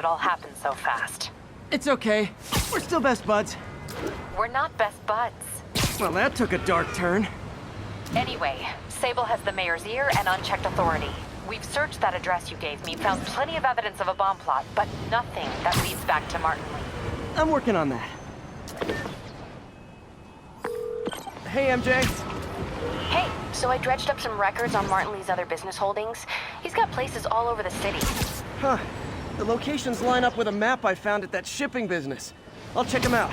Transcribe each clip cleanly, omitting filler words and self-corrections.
it all happened so fast. It's okay. We're still best buds. We're not best buds. Well, that took a dark turn. Anyway, Sable has the mayor's ear and unchecked authority. We've searched that address you gave me, found plenty of evidence of a bomb plot, but nothing that leads back to Martin Lee. I'm working on that. Hey, MJ. Hey, so I dredged up some records on Martin Lee's other business holdings. He's got places all over the city. Huh. The locations line up with a map I found at that shipping business. I'll check them out.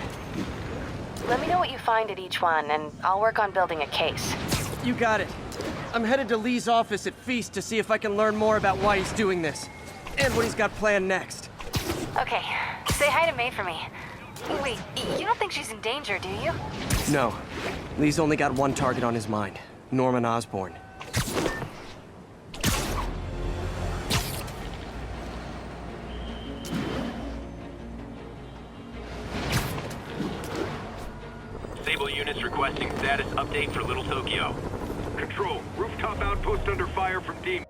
Let me know what you find at each one, and I'll work on building a case. You got it. I'm headed to Lee's office at Feast to see if I can learn more about why he's doing this. And what he's got planned next. Okay, say hi to May for me. Wait, you don't think she's in danger, do you? No. Lee's only got one target on his mind. Norman Osborn. Sable units requesting status update for Little Tokyo. Control, rooftop outpost under fire from D.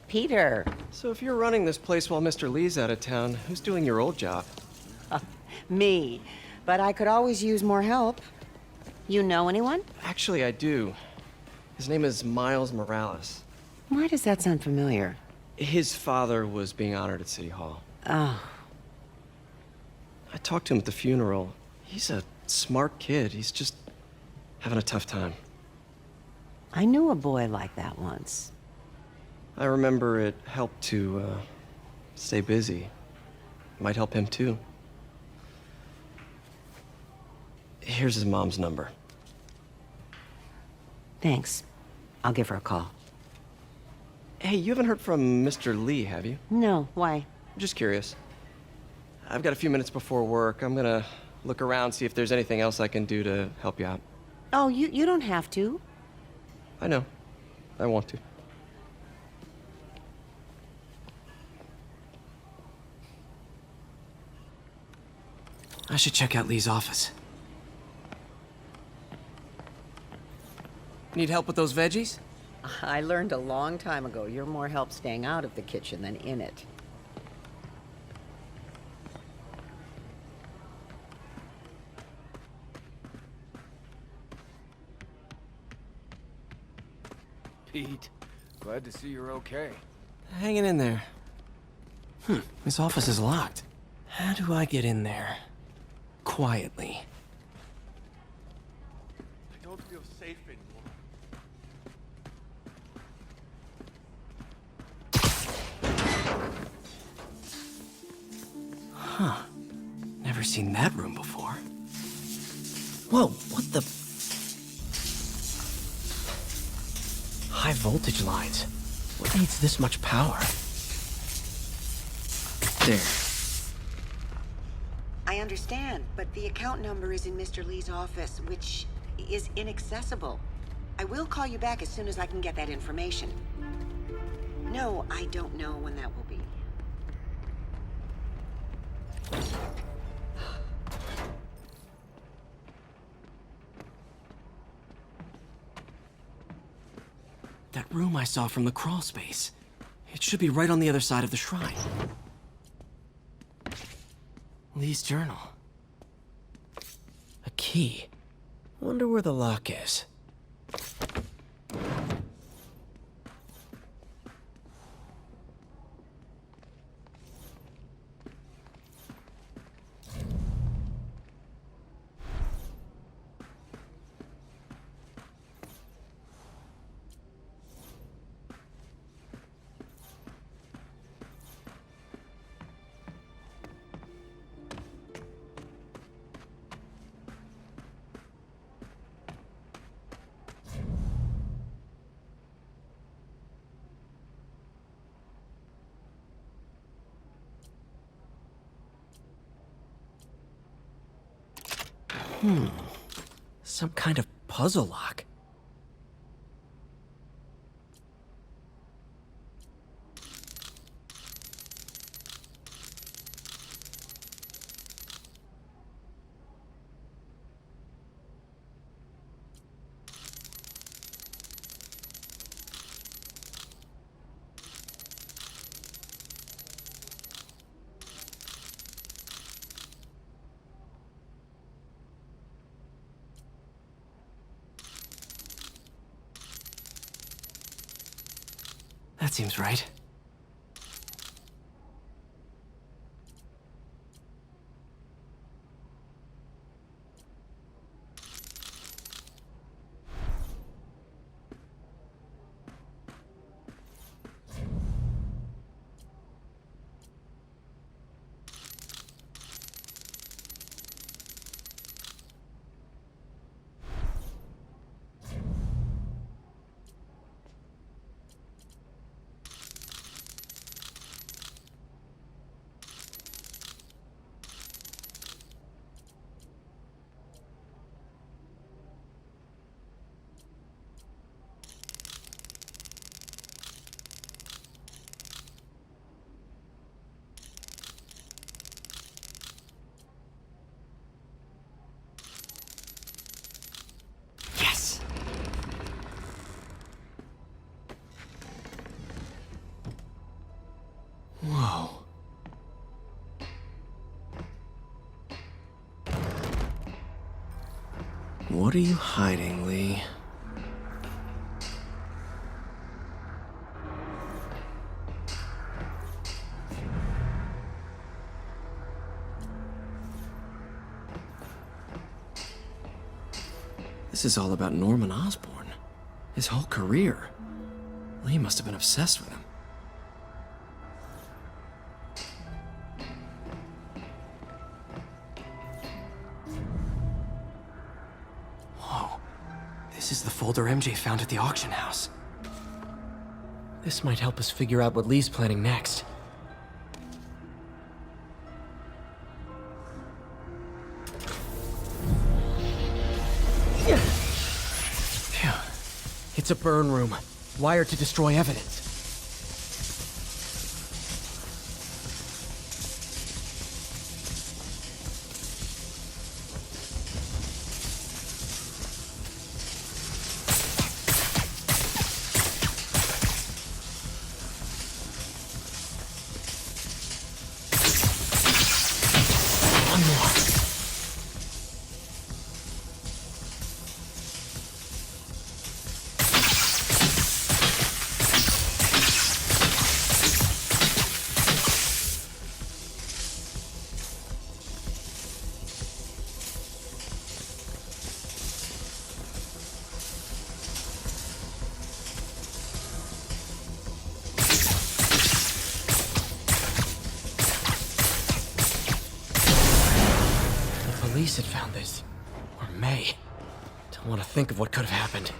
Peter. So if you're running this place while Mr. Lee's out of town, who's doing your old job? Me. But I could always use more help. You know anyone? Actually, I do. His name is Miles Morales. Why does that sound familiar? His father was being honored at City Hall. Oh. I talked to him at the funeral. He's a smart kid. He's just having a tough time. I knew a boy like that once. I remember it helped to, stay busy. Might help him, too. Here's his mom's number. Thanks. I'll give her a call. Hey, you haven't heard from Mr. Lee, have you? No, why? Just curious. I've got a few minutes before work. I'm gonna look around, see if there's anything else I can do to help you out. Oh, you don't have to. I know. I want to. I should check out Lee's office. Need help with those veggies? I learned a long time ago you're more help staying out of the kitchen than in it. Pete, glad to see you're okay. Hanging in there. This office is locked. How do I get in there? Quietly. I don't feel safe anymore. Huh. Never seen that room before. Whoa, what the... High voltage lines. What needs this much power? There. I understand, but the account number is in Mr. Lee's office, which is inaccessible. I will call you back as soon as I can get that information. No, I don't know when that will be. That room I saw from the crawl space. It should be right on the other side of the shrine. Lee's journal. A key. Wonder where the lock is. Some kind of puzzle lock. That seems right. Yes! Whoa. What are you hiding, Lee? This is all about Norman Osborn. His whole career. Lee must have been obsessed with him. Whoa. This is the folder MJ found at the auction house. This might help us figure out what Lee's planning next. Phew. It's a burn room, wired to destroy evidence. One more. Police had found this. Or May. Don't want to think of what could have happened.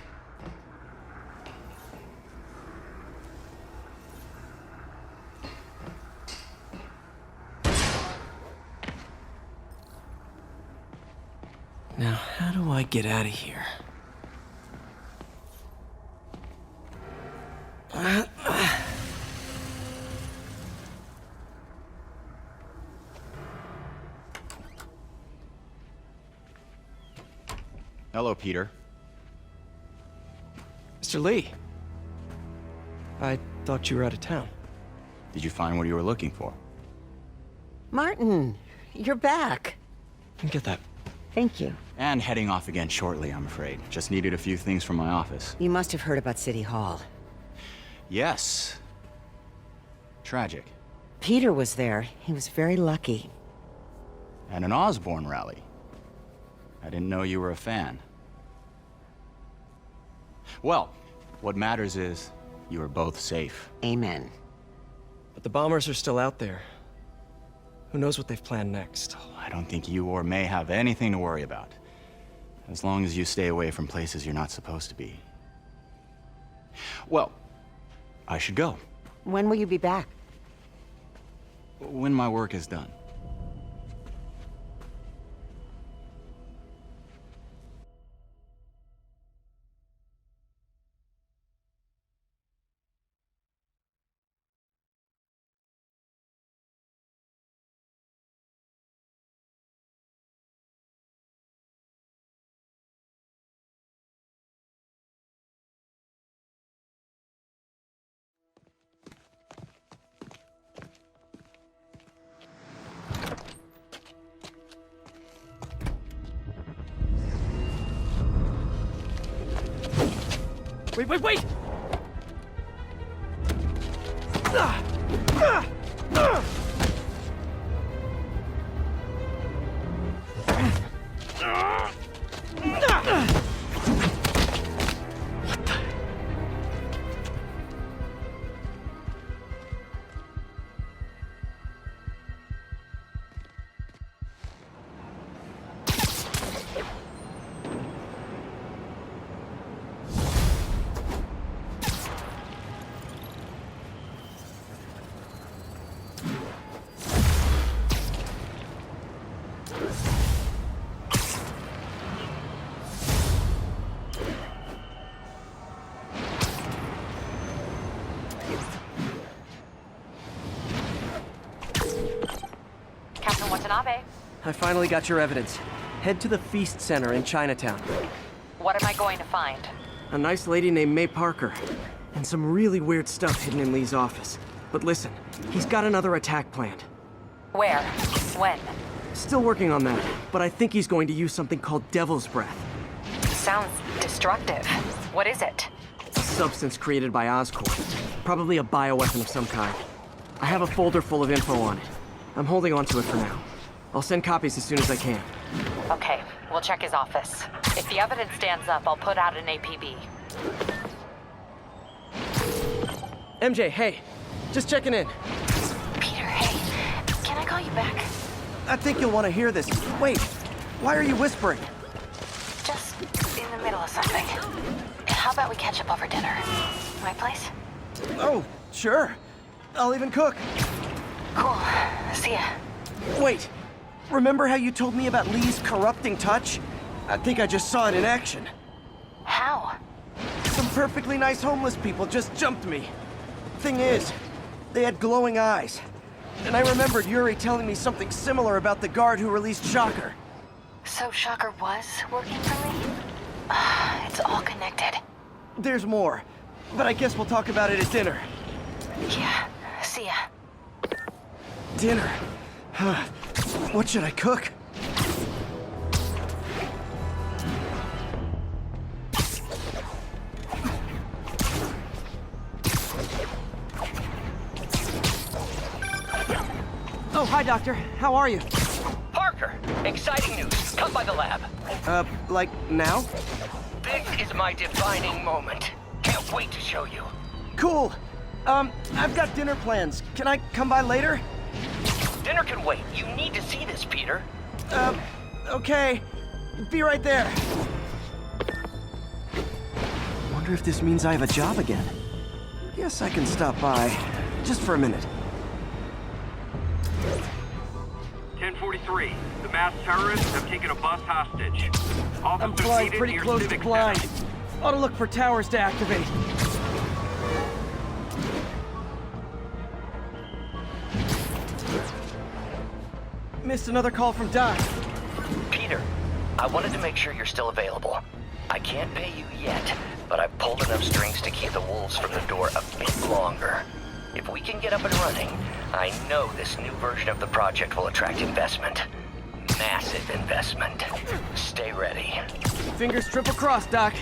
Now, how do I get out of here? Hello, Peter. Mr. Lee. I thought you were out of town. Did you find what you were looking for? Martin, you're back. Get that. Thank you. And heading off again shortly, I'm afraid. Just needed a few things from my office. You must have heard about City Hall. Yes. Tragic. Peter was there. He was very lucky. And an Osborn rally. I didn't know you were a fan. Well, what matters is you are both safe. Amen. But the bombers are still out there. Who knows what they've planned next? I don't think you or May have anything to worry about. As long as you stay away from places you're not supposed to be. Well, I should go. When will you be back? When my work is done. Wait! Captain Watanabe, I finally got your evidence. Head to the Feast Center in Chinatown. what am I going to find? A nice lady named May Parker. And some really weird stuff hidden in Lee's office. But listen, he's got another attack planned. Where? When? Still working on that, but I think he's going to use something called Devil's Breath. Sounds destructive. What is it? A substance created by Oscorp. Probably a bioweapon of some kind. I have a folder full of info on it. I'm holding on to it for now. I'll send copies as soon as I can. Okay, we'll check his office. If the evidence stands up, I'll put out an APB. MJ, hey. Just checking in. Peter, hey, can I call you back? I think you'll want to hear this. Wait, why are you whispering? Just in the middle of something. How about we catch up over dinner? My place? Oh, sure. I'll even cook. Cool. See ya. Wait, remember how you told me about Lee's corrupting touch? I think I just saw it in action. How? Some perfectly nice homeless people just jumped me. Thing is, they had glowing eyes. And I remembered Yuri telling me something similar about the guard who released Shocker. So Shocker was working for me? It's all connected. There's more, but I guess we'll talk about it at dinner. Yeah, see ya. Dinner? What should I cook? Oh, hi, Doctor. How are you? Parker, exciting news. Come by the lab. Like now? This is my defining moment. Can't wait to show you. Cool. I've got dinner plans. Can I come by later? Dinner can wait. You need to see this, Peter. Okay. Be right there. Wonder if this means I have a job again. Guess I can stop by. Just for a minute. 1043. The masked terrorists have taken a bus hostage. I'm Officers flying needed pretty near close to Civic blind. Center. Ought to look for towers to activate. Missed another call from Doc. Peter, I wanted to make sure you're still available. I can't pay you yet, but I've pulled enough strings to keep the wolves from the door a bit longer. If we can get up and running, I know this new version of the project will attract investment. Massive investment. Stay ready. Fingers triple crossed, Doc.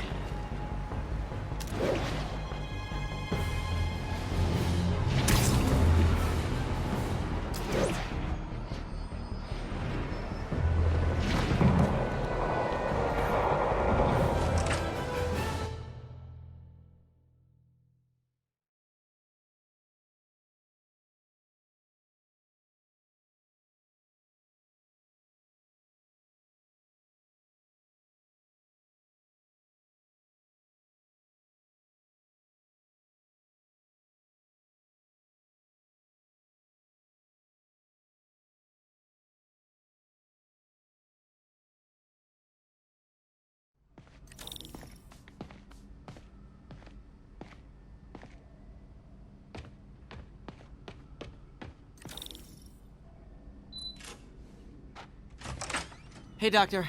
Hey, Doctor.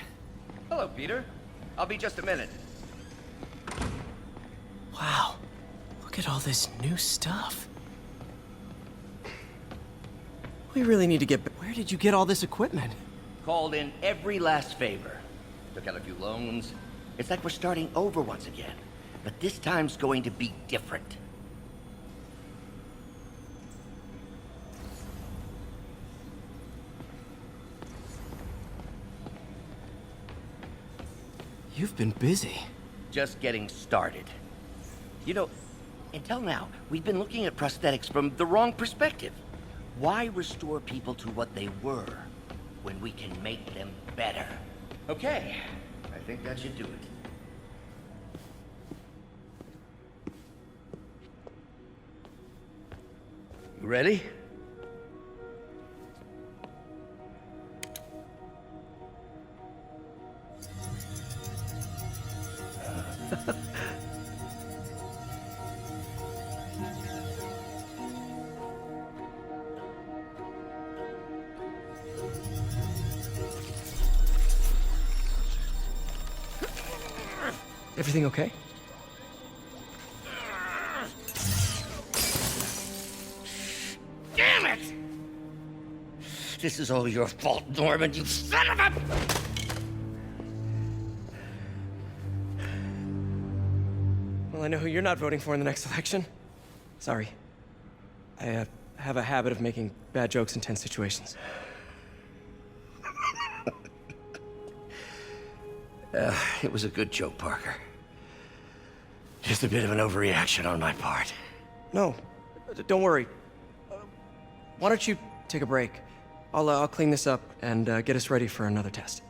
Hello, Peter. I'll be just a minute. Wow. Look at all this new stuff. We really need to get... Where did you get all this equipment? Called in every last favor. Took out a few loans. It's like we're starting over once again. But this time's going to be different. You've been busy. Just getting started. You know, until now, we've been looking at prosthetics from the wrong perspective. Why restore people to what they were when we can make them better? Okay, I think that should do it. You ready? Everything okay? Damn it! This is all your fault, Norman, you son of a... Well, I know who you're not voting for in the next election. Sorry. I have a habit of making bad jokes in tense situations. It was a good joke, Parker. Just a bit of an overreaction on my part. No, don't worry. Why don't you take a break? I'll clean this up and get us ready for another test.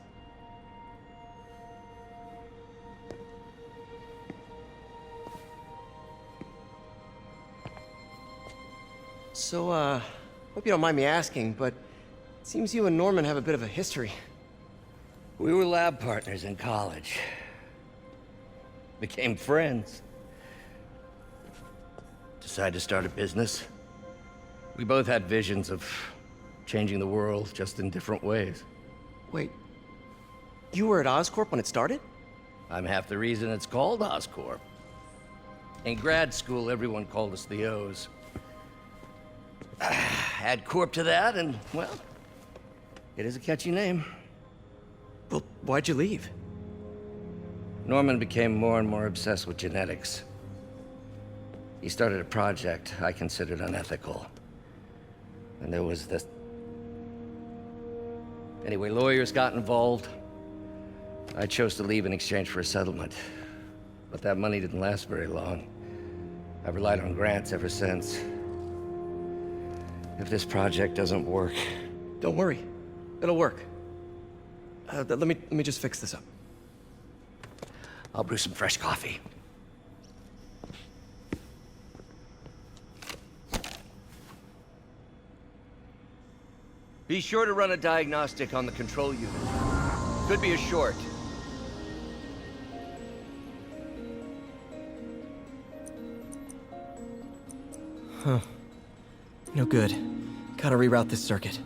So, hope you don't mind me asking, but it seems you and Norman have a bit of a history. We were lab partners in college. Became friends. Decided to start a business. We both had visions of changing the world, just in different ways. Wait, you were at Oscorp when it started? I'm half the reason it's called Oscorp. In grad school, everyone called us the O's. Add Corp to that, and, well, it is a catchy name. Well, why'd you leave? Norman became more and more obsessed with genetics. He started a project I considered unethical. And there was this... Anyway, lawyers got involved. I chose to leave in exchange for a settlement. But that money didn't last very long. I've relied on grants ever since. If this project doesn't work... Don't worry. It'll work. Let me just fix this up. I'll brew some fresh coffee. Be sure to run a diagnostic on the control unit. Could be a short. Huh. No good. Gotta reroute this circuit.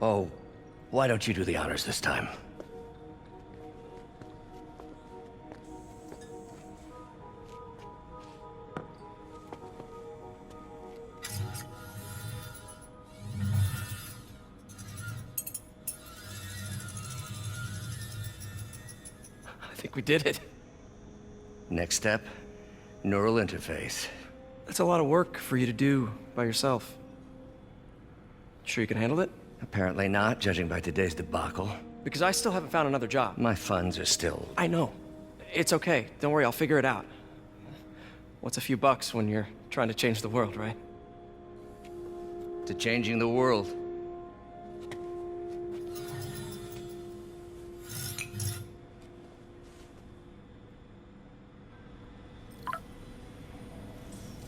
Oh, why don't you do the honors this time? I think we did it. Next step, neural interface. That's a lot of work for you to do by yourself. Sure you can handle it? Apparently not, judging by today's debacle. Because I still haven't found another job. My funds are still... I know. It's okay. Don't worry, I'll figure it out. What's a few bucks when you're trying to change the world, right? to changing the world.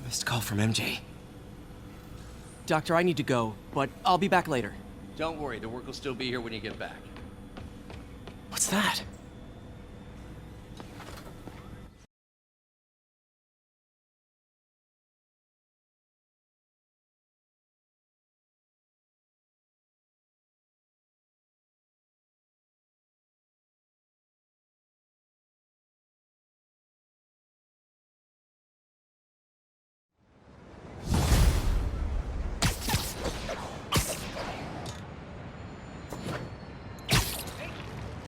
Missed call from MJ. Doctor, I need to go, but I'll be back later. Don't worry, the work will still be here when you get back. What's that?